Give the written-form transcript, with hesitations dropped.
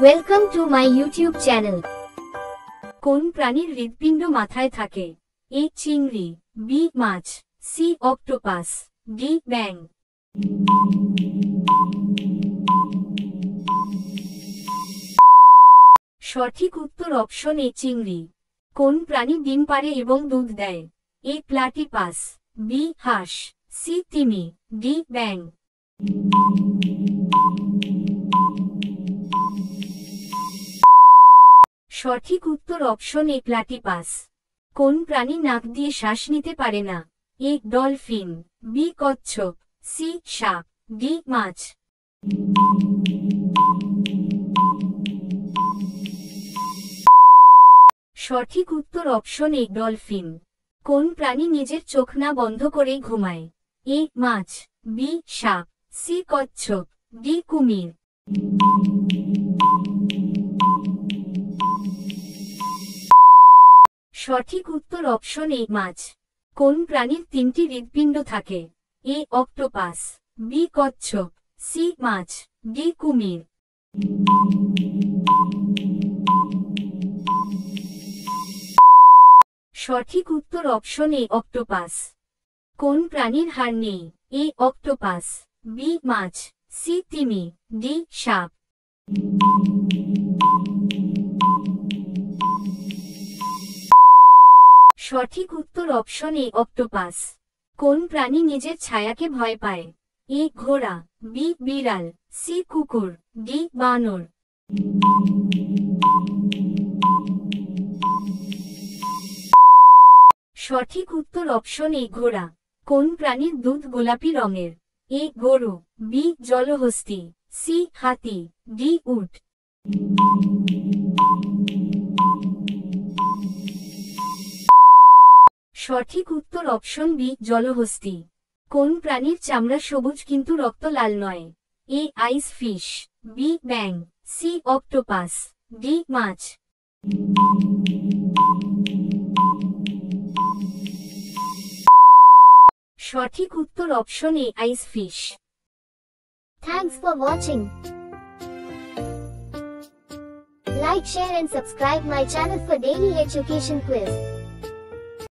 Welcome to my YouTube channel. কোন প্রাণীর হৃৎপিণ্ড মাথায় থাকে? এ চিংড়ি, বি মাছ, সি অক্টোপাস, ডি ব্যাঙ। সঠিক উত্তর অপশন এ চিংড়ি। কোন প্রাণী ডিম পাড়ে এবং দুধ দেয়? এ প্লাটিপাস, বি হাঁস, সি তিমি, ডি ব্যাঙ। সঠিক উত্তর অপশন এ প্লাটিপাস। কোন প্রাণী নাক দিয়ে শ্বাস নিতে পারে না? এ ডলফিন, বি কচ্ছপ, সি সাপ, ডি মাছ। সঠিক উত্তর অপশন এ ডলফিন। কোন প্রাণী নিজের চোখ না বন্ধ করেই ঘুমায়? এ মাছ, বি সাপ, সি কচ্ছপ, ডি কুমির। সঠিক উত্তর অপশন এ মাছ। কোন প্রাণীর তিনটি হৃৎপিণ্ড থাকে? এ অক্টোপাস, বি কচ্ছপ, সি মাছ, ডি কুমির। সঠিক উত্তর অপশন এ অক্টোপাস। কোন প্রাণীর হাড় নেই? এ অক্টোপাস, বি মাছ, সি তিমি, ডি সাপ। সঠিক উত্তর অপশন এ অক্টোপাস। কোন প্রাণী নিজের ছায়াকে ভয় পায়? এ ঘোড়া, বি বিড়াল, সি কুকুর, ডি বানর। সঠিক উত্তর অপশন এ ঘোড়া। কোন প্রাণীর দুধ গোলাপি রঙের? এ গরু, বি জলহস্তী, সি হাতি, ডি উট। সঠিক উত্তর অপশন বি জলহস্তী। কোন প্রাণীর চামড়া সবুজ কিন্তু রক্ত লাল নয়? এ আইস ফিশ, বি ব্যাঙ, সি অক্টোপাস, ডি মাছ। সঠিক উত্তর option A ice fish. Thanks for watching. Like, share and subscribe my channel for daily education quiz.